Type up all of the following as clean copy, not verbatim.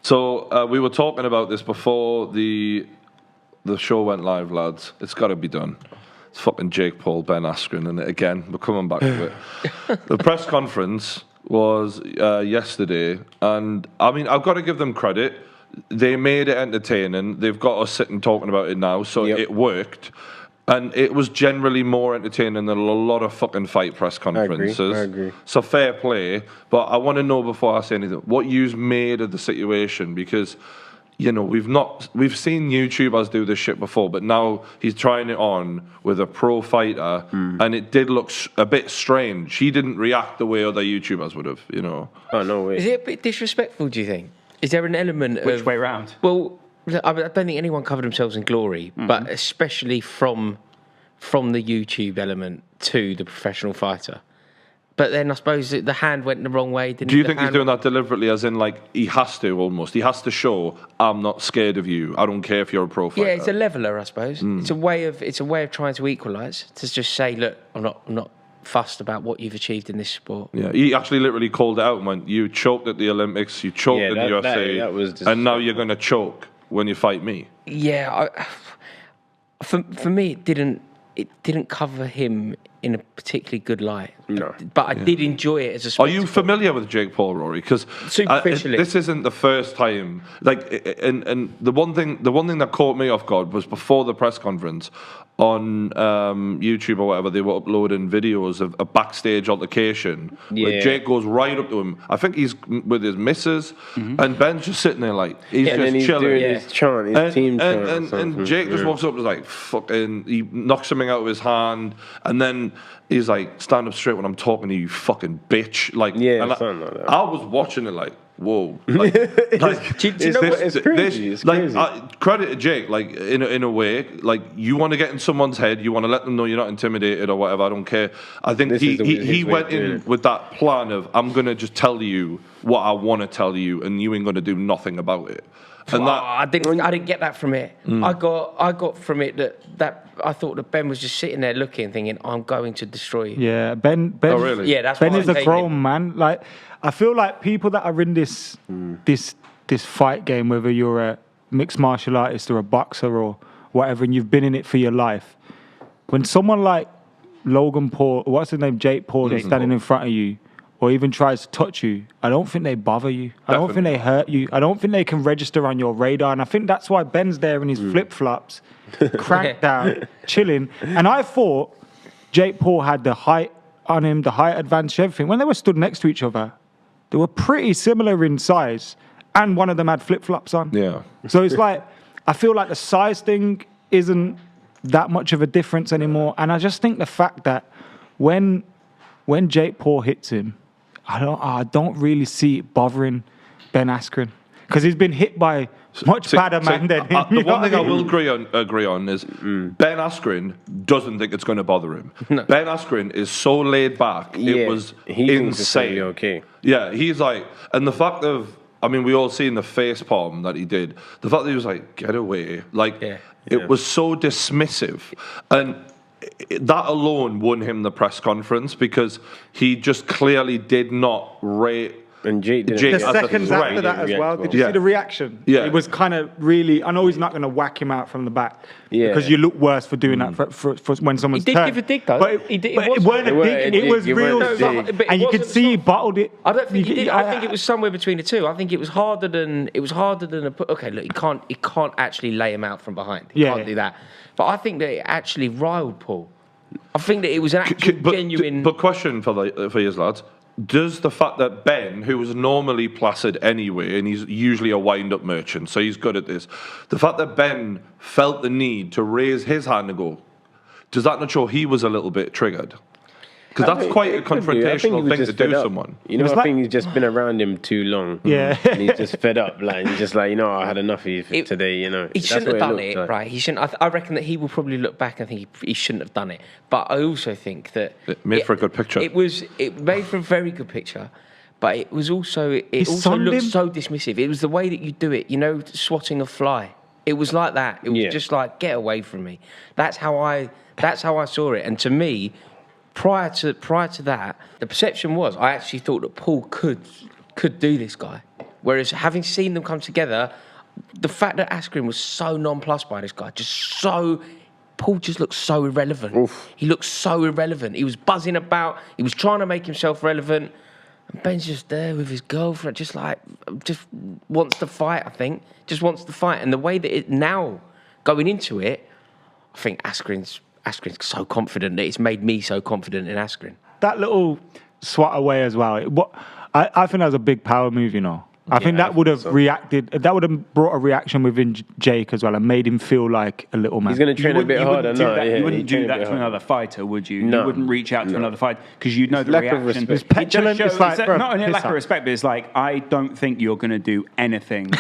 So we were talking about this before the show went live, lads. It's got to be done. It's fucking Jake Paul, Ben Askren, and again, we're coming back to it. The press conference was yesterday, and I mean, I've got to give them credit. They made it entertaining. They've got us sitting talking about it now, so it worked. And it was generally more entertaining than a lot of fucking fight press conferences. I agree. So fair play. But I want to know before I say anything, what you've made of the situation, because, you know, we've seen YouTubers do this shit before, but now he's trying it on with a pro fighter, and it did look a bit strange. He didn't react the way other YouTubers would have, you know. Oh, no way. Is it a bit disrespectful, do you think? Is there an element of... Which way round? Well, I don't think anyone covered themselves in glory, but especially from the YouTube element to the professional fighter. But then I suppose the hand went the wrong way. Do you think he's doing that deliberately, as in, like, he has to almost? He has to show, I'm not scared of you. I don't care if you're a pro fighter. Yeah, it's a leveler, I suppose. It's a way of trying to equalise. To just say, look, I'm not fussed about what you've achieved in this sport. Yeah, he actually literally called it out and went, you choked at the Olympics, you choked at the UFC, that was and now you're going to choke when you fight me. Yeah, for me, it didn't cover him in a particularly good light. No. But I did enjoy it as a spectacle. Are you familiar with Jake Paul, Rory? Because Superficially. this isn't the first time. Like, and the one thing that caught me off guard was before the press conference on YouTube or whatever, they were uploading videos of a backstage altercation where Jake goes right up to him. I think he's with his missus, and Ben's just sitting there like he's just and he's chilling. doing his chant, his team chant. And Jake just walks up and is like, fucking, he knocks something out of his hand, and then he's like, stand up straight when I'm talking to you, fucking bitch. Like, something like that. I was watching it like, whoa. Like, Do you know what? It's crazy. It's crazy. Credit to Jake, like, in a way, like, you want to get in someone's head, you want to let them know you're not intimidated or whatever, I don't care. I think he went in with that plan of, I'm going to just tell you what I want to tell you, and you ain't going to do nothing about it. And I didn't get that from it. I got from it that I thought that Ben was just sitting there looking, thinking, I'm going to destroy you. Yeah, Ben. Oh, really? Yeah, that's Ben what is I'm a taking grown man. Like, I feel like people that are in this fight game, whether you're a mixed martial artist or a boxer or whatever, and you've been in it for your life, when someone like Logan Paul, what's his name, Jake Paul, is standing in front of you, or even tries to touch you, I don't think they bother you. I don't think they hurt you. I don't think they can register on your radar. And I think that's why Ben's there in his flip-flops, cranked down, chilling. And I thought Jake Paul had the height on him, the height advantage, everything. When they were stood next to each other, they were pretty similar in size, and one of them had flip-flops on. Yeah. So it's like, I feel like the size thing isn't that much of a difference anymore. And I just think the fact that when Jake Paul hits him, I don't really see it bothering Ben Askren, because he's been hit by much badder man than him. The one thing I will agree on is Ben Askren doesn't think it's going to bother him. No. Ben Askren is so laid back. It was insane. Okay. Yeah, he's like, and the fact of, I mean, we all seen the face palm that he did. The fact that he was like, get away. Like, it was so dismissive. And that alone won him the press conference, because he just clearly did not rate And Jake didn't. The seconds after that as well, did you see the reaction? Yeah. It was kind of really, I know he's not going to whack him out from the back, because you look worse for doing that for when someone's He did give a dig, though. But it wasn't a dig, it was real dig. But And you could see he bottled it. I don't think he did. I think it was somewhere between the two. I think it was harder than okay, look, he can't actually lay him out from behind. He can't do that. But I think that it actually riled Paul. I think that it was an actual genuine. But question for you lads. Does the fact that Ben, who was normally placid anyway, and he's usually a wind-up merchant, so he's good at this, the fact that Ben felt the need to raise his hand and go, does that not show he was a little bit triggered? Because that's quite a confrontational thing to do to someone. You know, I think he's just been around him too long. Yeah. And he's just fed up. Like, he's just like, you know, I had enough of you today, you know. He shouldn't have done it, right? He shouldn't. I reckon that he will probably look back and think he shouldn't have done it. But I also think that... It made for a good picture. It made for a very good picture. But it was also... It also looked so dismissive. It was the way that you do it, you know, swatting a fly. It was like that. It was just like, get away from me. That's how I saw it. And to me... Prior to that, the perception was I actually thought that Paul could do this guy. Whereas having seen them come together, the fact that Askren was so nonplussed by this guy, Paul just looked so irrelevant. Oof. He looked so irrelevant. He was buzzing about. He was trying to make himself relevant. And Ben's just there with his girlfriend, just wants to fight, I think. Just wants to fight. And the way that it now, going into it, I think Askren's so confident that it's made me so confident in Askren. That little swat away as well. I think that was a big power move, you know. I think that would have that would have brought a reaction within Jake as well and made him feel like a little man. He's going to train a bit harder. You wouldn't do that to another fighter, would you? No. You wouldn't reach out to another fighter because you'd know the lack of reaction. respect. It's petulant. It's like, not only a lack of respect, but it's like, I don't think you're going to do anything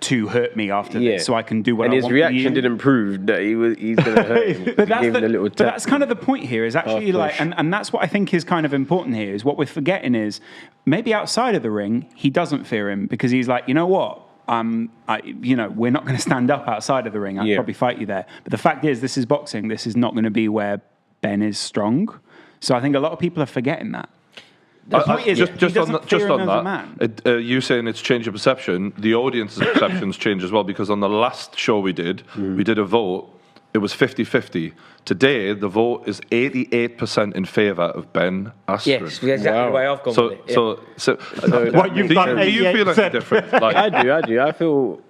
to hurt me after this, so I can do what I want. And his reaction didn't prove that he's going to hurt him. But that's kind of the point here, is actually and that's what I think is kind of important here, is what we're forgetting is maybe outside of the ring, he doesn't fear him because he's like, you know what? We're not going to stand up outside of the ring. I'd probably fight you there. But the fact is, this is boxing. This is not going to be where Ben is strong. So I think a lot of people are forgetting that. Just on that, you saying it's changed your perception, the audience's perceptions change as well, because on the last show we did a vote. It was 50-50. Today, the vote is 88% in favour of Ben Askren. Yes, exactly the way I've gone with it. So what you've done, do you feel any different? Like, I do. I feel,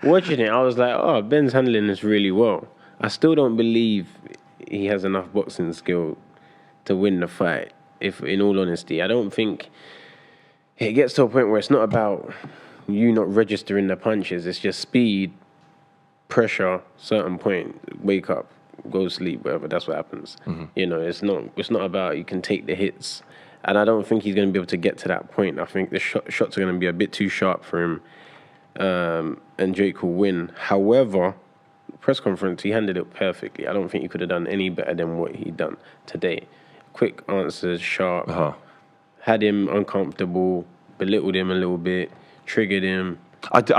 watching it, I was like, oh, Ben's handling this really well. I still don't believe he has enough boxing skill to win the fight, if, in all honesty. I don't think it gets to a point where it's not about you not registering the punches. It's just speed, pressure, certain point, wake up, go to sleep, whatever. That's what happens. You know, it's not about you can take the hits, and I don't think he's going to be able to get to that point. I think the shots are going to be a bit too sharp for him, and Jake will win. However, press conference, he handled it perfectly. I don't think he could have done any better than what he done today. Quick answers, sharp, had him uncomfortable, belittled him a little bit, triggered him.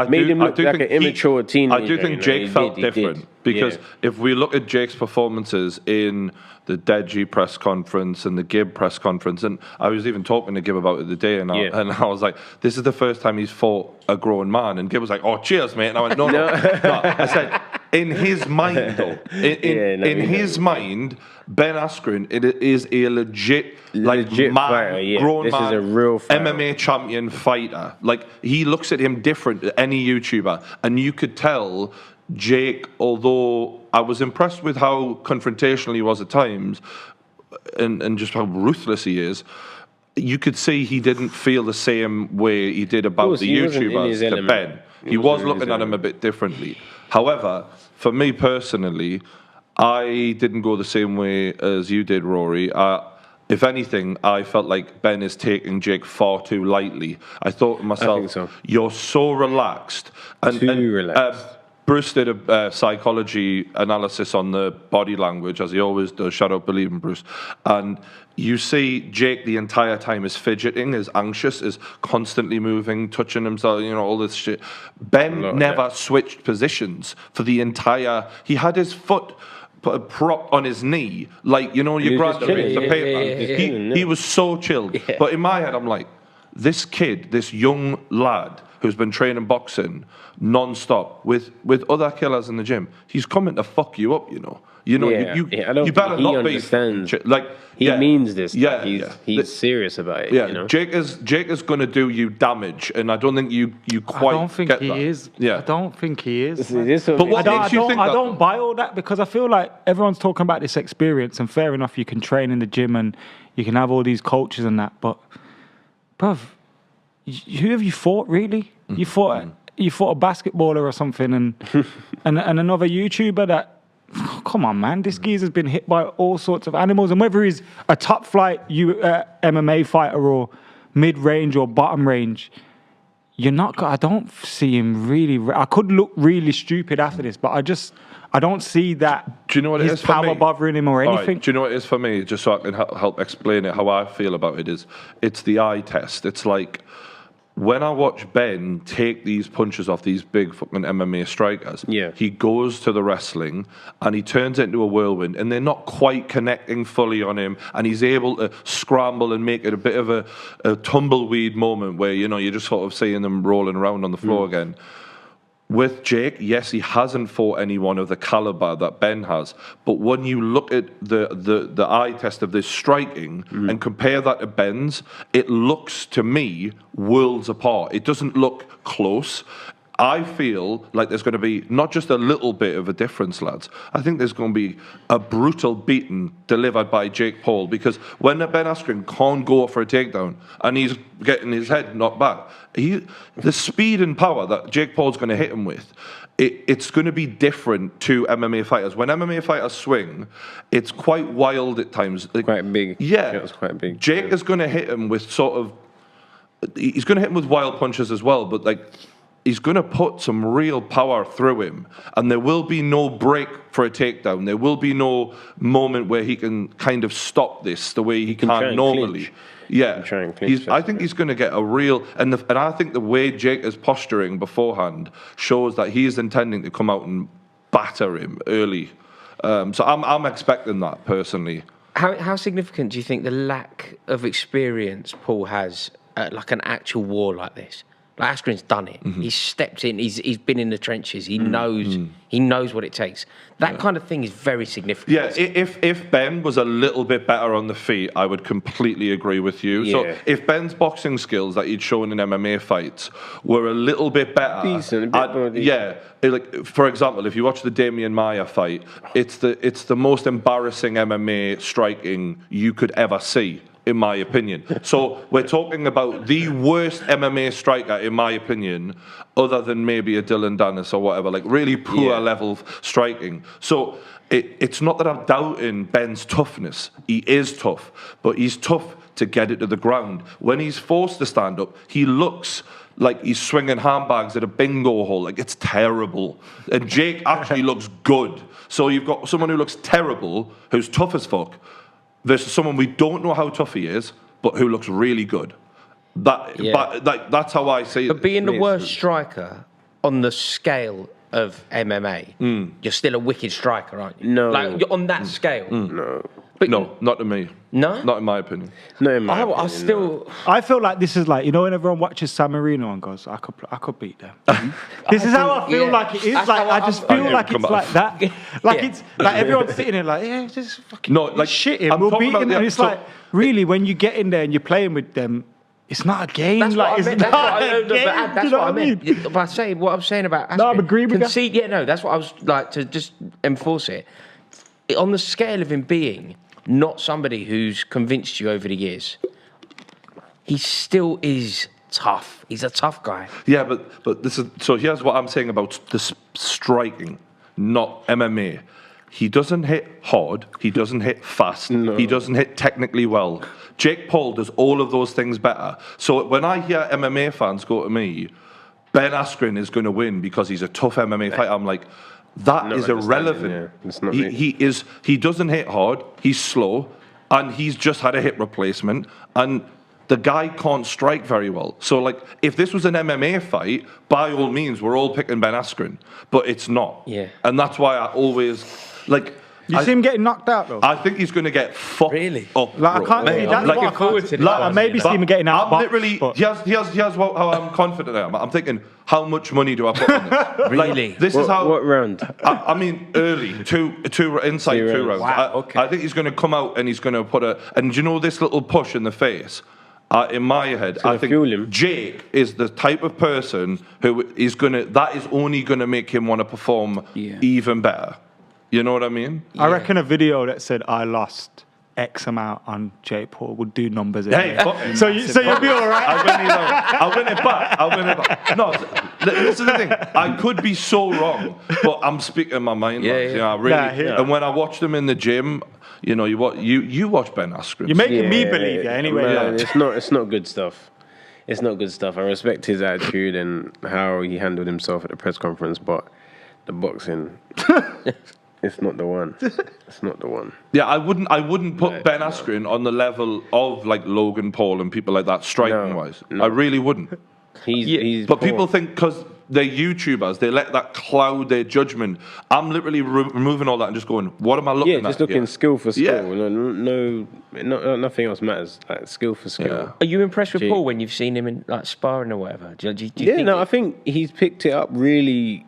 Made him look like an immature teenager. I do think Jake felt different because if we look at Jake's performances in the Deji press conference and the Gibb press conference, and I was even talking to Gibb about it today, and I was like, this is the first time he's fought a grown man, and Gibb was like, oh, cheers, mate, and I went, no. I said, in his mind, though, in his mind, Ben Askren, it is a legit man, fighter, grown this man, is a real fighter. MMA champion fighter. Like, he looks at him different than any YouTuber, and you could tell Jake, although I was impressed with how confrontational he was at times, and just how ruthless he is, you could see he didn't feel the same way he did about the YouTubers to Ben. He was looking at him a bit differently. However, for me personally, I didn't go the same way as you did, Rory. If anything, I felt like Ben is taking Jake far too lightly. I thought to myself, you're so relaxed. Too relaxed. Bruce did a psychology analysis on the body language, as he always does. Shout out, believe in Bruce. And you see Jake the entire time is fidgeting, is anxious, is constantly moving, touching himself, all this shit. Ben never switched positions for the entire... He had his foot propped on his knee, like, your grandpa reads the paper. He was so chilled. Yeah. But in my head, I'm like, this kid, this young lad who's been training boxing non-stop with other killers in the gym, he's coming to fuck you up, you better not be. He means this. He's serious about it. Yeah, Jake is going to do you damage, and I don't think you quite. I don't think get he that. is. Yeah, I don't think he is. But what makes you think that? I don't buy all that, because I feel like everyone's talking about this experience, and fair enough, you can train in the gym and you can have all these coaches and that, but, bruv, who have you fought really? You fought a basketballer or something, and another YouTuber that. Come on, man. This geezer's been hit by all sorts of animals. And whether he's a top flight MMA fighter or mid-range or bottom range, I don't see him really... I could look really stupid after this, but I don't see that. Do you know what it is his power bothering him or anything. Right. Do you know what it is for me? Just so I can help explain it, how I feel about it is, it's the eye test. It's like... when I watch Ben take these punches off these big fucking MMA strikers, he goes to the wrestling and he turns it into a whirlwind, and they're not quite connecting fully on him, and he's able to scramble and make it a bit of a tumbleweed moment where, you know, you're just sort of seeing them rolling around on the floor again. With Jake, yes, he hasn't fought anyone of the caliber that Ben has. But when you look at the eye test of this striking and compare that to Ben's, it looks to me worlds apart. It doesn't look close. I feel like there's going to be not just a little bit of a difference, lads. I think there's going to be a brutal beating delivered by Jake Paul, because when Ben Askren can't go for a takedown and he's getting his head knocked back, the speed and power that Jake Paul's going to hit him with, it's going to be different to MMA fighters. When MMA fighters swing, it's quite wild at times. Quite big. Yeah. It's quite big. Jake is going to hit him with he's going to hit him with wild punches as well, but he's going to put some real power through him, and there will be no break for a takedown. There will be no moment where he can kind of stop this the way he can normally. Clinch. Yeah, Try and clinch I think he's going to get a real, and I think the way Jake is posturing beforehand shows that he is intending to come out and batter him early. So I'm expecting that personally. How significant do you think the lack of experience Paul has at like an actual war like this? Like Askren's done it. He's stepped in. He's been in the trenches. He knows what it takes. That kind of thing is very significant. Yeah, if Ben was a little bit better on the feet, I would completely agree with you. Yeah. So if Ben's boxing skills that he'd shown in MMA fights were a little bit better, Decent, a bit more decent. yeah. Like, for example, if you watch the Damian Maia fight, it's the most embarrassing MMA striking you could ever see, in my opinion. So we're talking about the worst MMA striker, in my opinion, other than maybe a Dylan Dennis or whatever, like really poor level striking. So it's not that I'm doubting Ben's toughness. He is tough, but he's tough to get it to the ground. When he's forced to stand up, he looks like he's swinging handbags at a bingo hole. Like, it's terrible. And Jake actually looks good. So you've got someone who looks terrible, who's tough as fuck, versus someone we don't know how tough he is, but who looks really good. But that's how I see it. But being the worst striker on the scale of MMA, you're still a wicked striker, aren't you? No. Like, you're on that scale. No. But No, not to me. No? Not in my opinion. No, in my I opinion, still... I feel like this is like, you know, when everyone watches San Marino and goes, I could beat them. This is how I feel like it is. That's Like, how I just feel like it's like that. Like, Yeah. it's like everyone's sitting there like, yeah, just fucking shit him. I'm We'll talking beat about him. And it's like, really, when you get in there and you're playing with them, it's not a game. That's like, what I meant. it's not a game. That's Do you know what I mean? meant. By saying what I'm saying about Askren, No, I'm agreeing with you. concede. Yeah, no, that's what I was like to just enforce it. On the scale of him being not somebody who's convinced you over the years, he still is tough. He's a tough guy. Yeah, but this is, so here's what I'm saying about the striking, not MMA. He doesn't hit hard. He doesn't hit fast. No. He doesn't hit technically well. Jake Paul does all of those things better. So when I hear MMA fans go to me, Ben Askren is going to win because he's a tough MMA fighter, I'm like, that is irrelevant. Yeah. It's not He doesn't hit hard. He's slow, and he's just had a hip replacement, and the guy can't strike very well. So, like, if this was an MMA fight, by all means, we're all picking Ben Askren, but it's not. Yeah. And that's why I always, like... You see him getting knocked out, though? I think he's going to get fucked up. Like, I can't see that. looking forward to Like, I maybe see him getting out. I'm literally... Here's how I'm confident I am. I'm thinking, how much money do I put on this? Really? Like, this is how... What round? I mean, early, two rounds. Wow, I think he's going to come out and he's going to put and you know this little push in the face? In my head, I think fuel him. Jake is the type of person who is that is only going to make him want to perform even better. You know what I mean? I reckon a video that said I lost X amount on Jake Paul would do numbers. Hey, fucking so you'll be all right. I'll win it back. No, this is the thing. I could be so wrong, but I'm speaking my mind. Yeah, lads, yeah. You know, I really. And when I watch them in the gym, you know, you watch Ben Askren. You're making me believe you anyway. Man, it's not good stuff. It's not good stuff. I respect his attitude and how he handled himself at the press conference, but the boxing, it's not the one. It's not the one. Yeah, I wouldn't put Ben Askren on the level of like Logan Paul and people like that striking wise. No. I really wouldn't. He's But poor. people think because they're YouTubers, they let that cloud their judgment. I'm literally removing all that and just going, what am I looking at? just looking skill for skill. Yeah. No, nothing else matters. Like quill for skill. Yeah. Are you impressed with Paul when you've seen him in like sparring or whatever? Do you think I think he's picked it up really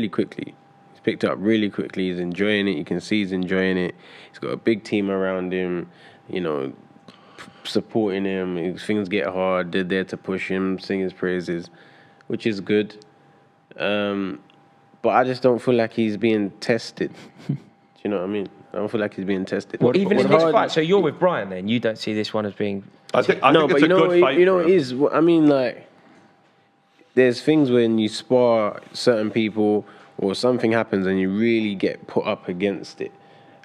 quickly. He's picked it up really quickly. He's enjoying it. You can see he's enjoying it. He's got a big team around him, supporting him. If things get hard, they're there to push him, sing his praises, which is good. But I just don't feel like he's being tested. Do you know what I mean? I don't feel like he's being tested. even in this fight? So you're with Brian then? You don't see this one as being... I think it's a good fight. You know what it is? I mean, like, there's things when you spar certain people or something happens and you really get put up against it.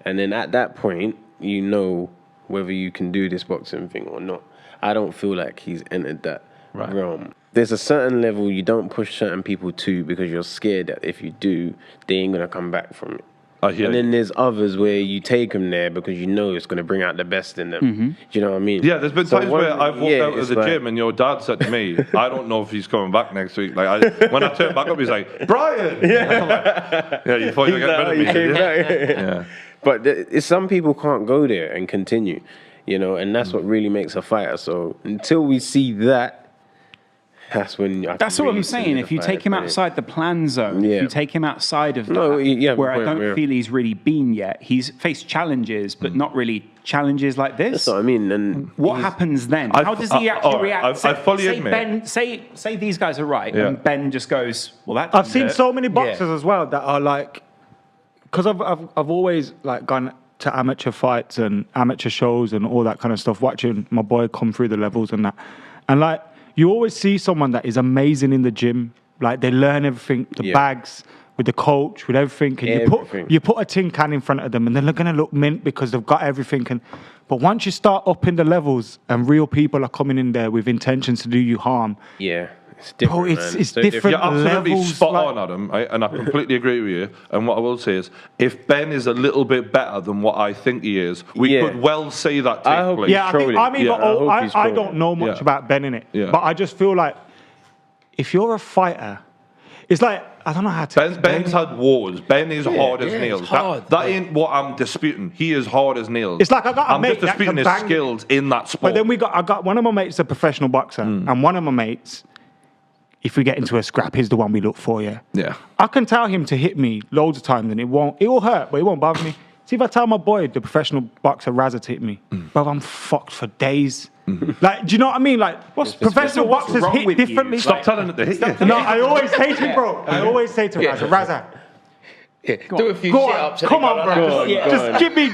And then at that point, you know whether you can do this boxing thing or not. I don't feel like he's entered that realm. There's a certain level you don't push certain people to because you're scared that if you do, they ain't going to come back from it. And then there's others where you take them there because you know it's going to bring out the best in them. Mm-hmm. Do you know what I mean? Yeah, there's been times where I've walked out of the gym and your dad said to me, I don't know if he's coming back next week. Like when I turned back up, he's like, Brian! Yeah, you thought you were getting rid of me. Yeah. But some people can't go there and continue, and that's what really makes a fighter. So until we see that, that's when that's what I'm saying. If you take him outside the plan zone, if you take him outside of that, where I don't feel he's really been yet, he's faced challenges, but not really challenges like this. That's what I mean. And what happens then? How does he actually react? I fully admit. Ben, say these guys are right, and Ben just goes, "Well, that." I've seen so many boxers as well that are like, because I've always like gone to amateur fights and amateur shows and all that kind of stuff, watching my boy come through the levels and that, and like. You always see someone that is amazing in the gym. Like they learn everything, the bags, with the coach, with everything. And you put a tin can in front of them and they're going to look mint because they've got everything. But once you start upping the levels and real people are coming in there with intentions to do you harm. Yeah. It's different, it's so different. You're absolutely levels, spot on, Adam, and I completely agree with you. And what I will say is, if Ben is a little bit better than what I think he is, we could well see that take place. Yeah, I don't know much about Ben in it, but I just feel like if you're a fighter, it's like I don't know how to. Ben's had wars. Ben is hard as nails. That ain't what I'm disputing. He is hard as nails. It's like I'm just disputing his skills in that sport. But then I got one of my mates, a professional boxer, and one of my mates. If we get into a scrap, he's the one we look for, Yeah. I can tell him to hit me loads of times and it will hurt, but it won't bother me. See, if I tell my boy, the professional boxer, Razza to hit me, bro, I'm fucked for days. Like, do you know what I mean? Like, professional boxers hit differently. Stop telling it to hit you. No, I always say to him, bro. I always say to Razza, do a few sit-ups. Come on, bro. Just give me...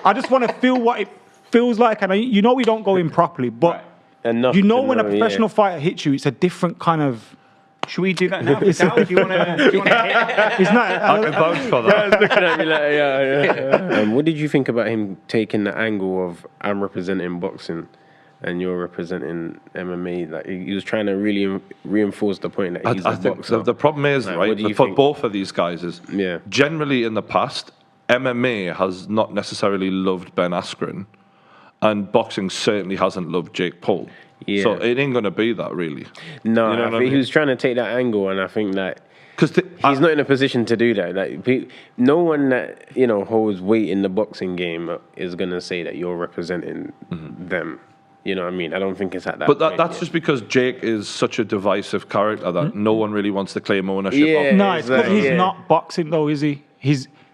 I just want to feel what it feels like. And we don't go in properly, but... Enough when a professional fighter hits you, it's a different kind of. Should we do that now? Do you want to hit? It's not. I can vouch for that. Looking at me like, what did you think about him taking the angle of I'm representing boxing and you're representing MMA? Like he was trying to really reinforce the point that he's a boxer. The problem is, for both of these guys is generally in the past, MMA has not necessarily loved Ben Askren. And boxing certainly hasn't loved Jake Paul. Yeah. So it ain't going to be that, really. No, I think he was trying to take that angle, and I think that he's not in a position to do that. Like, no one that holds weight in the boxing game is going to say that you're representing them. You know what I mean? I don't think it's at that point. But that's just because Jake is such a divisive character that no one really wants to claim ownership of. No, it's because he's not boxing, though, is he?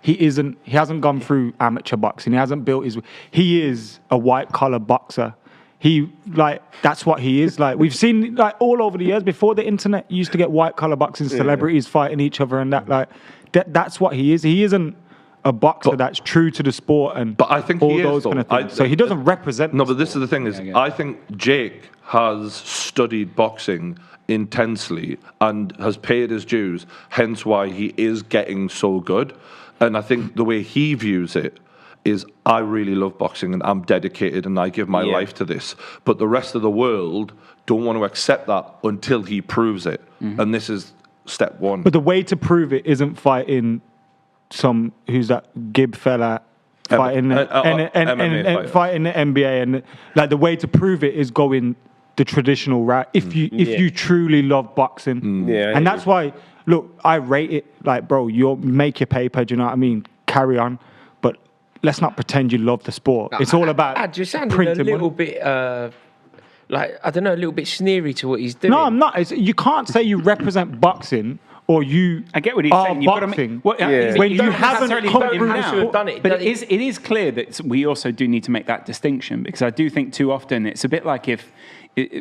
He hasn't gone through amateur boxing. He hasn't built he is a white collar boxer. That's what he is. Like we've seen all over the years before the internet, you used to get white collar boxing celebrities fighting each other and that's what he is. He isn't a boxer that's true to the sport but I think all those kind of things. So he doesn't represent No, but this is the thing is I think Jake has studied boxing intensely and has paid his dues, hence why he is getting so good. And I think the way he views it is, I really love boxing and I'm dedicated and I give my life to this. But the rest of the world don't want to accept that until he proves it. And this is step one. But the way to prove it isn't fighting who's that Gib fella fighting fighting the NBA. And the way to prove it is going the traditional route if you truly love boxing. Yeah, And that's why, look, I rate it like, bro, you make your paper, do you know what I mean? Carry on. But let's not pretend you love the sport. It's all about You're sounding a printing little money. bit, like, I don't know, a little bit sneery to what he's doing. No, I'm not. You can't say you represent boxing or you I get what he's are saying. You've got to boxing. make, what, When you haven't necessarily come put him through down. have to have done it. But it is clear that we also do need to make that distinction, because I do think too often it's a bit like if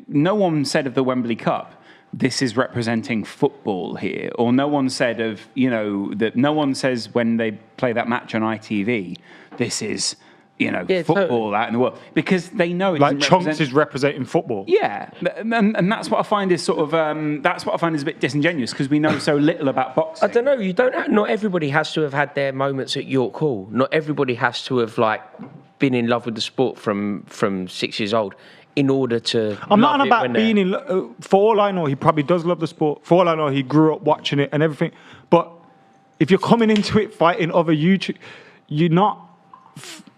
no one said of the Wembley Cup, this is representing football here, or no one said of, that no one says when they play that match on ITV, this is, football out in the world, because they know it Like doesn't Chunks represent. is representing football. Yeah, and that's what I find is sort of that's what I find is a bit disingenuous, because we know so little about boxing. I don't know. Not everybody has to have had their moments at York Hall. Not everybody has to have been in love with the sport from 6 years old in order to. I'm not love on it about when being they're- in. For all I know, he probably does love the sport. For all I know, he grew up watching it and everything. But if you're coming into it fighting other YouTube, you're not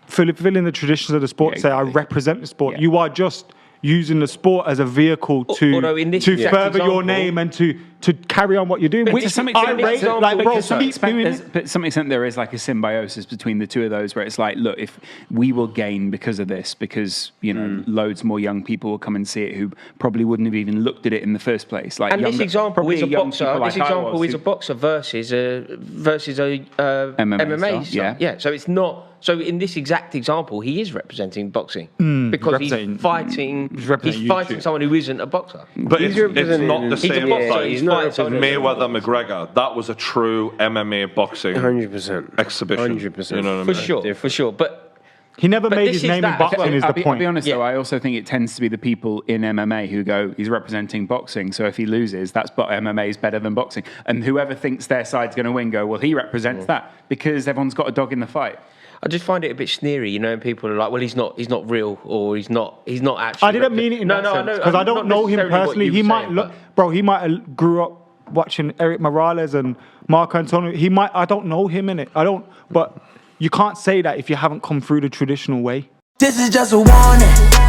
fulfilling the traditions of the sport. Yeah, Say, I exactly. represent the sport. Yeah. You are just using the sport as a vehicle Although in this to exact further your example- name and to carry on what you're doing. But Which to some I extent, rate, example, like, bro, because keep doing it. but to some extent, there is like a symbiosis between the two of those, where it's like, look, if we will gain because of this, because loads more young people will come and see it who probably wouldn't have even looked at it in the first place. Like, And this younger- example probably is a young boxer. people like This I example was is who- a boxer versus a MMA star, star. yeah. So it's not. So in this exact example, he is representing boxing because representing- he's fighting. He's representing fighting YouTube. someone who isn't a boxer. But it's not the He's a same boxer, as like he's not representing- Mayweather McGregor. That was a true MMA boxing 100%. exhibition. 100%. You know what I For mean? sure, for sure. But He never But made this his is name in that. boxing. Is the I'll point? be honest Yeah. though, I also think it tends to be the people in MMA who go, he's representing boxing, so if he loses, MMA is better than boxing. And whoever thinks their side's going to win go, well, he represents that, because everyone's got a dog in the fight. I just find it a bit sneery, and people are like, "Well, he's not real, or he's not actually." I didn't mean it in that sense, because I don't know him personally. He might look, bro. He might have grew up watching Eric Morales and Marco Antonio. He might. I don't know him in it. I don't. But you can't say that if you haven't come through the traditional way. This is just a warning.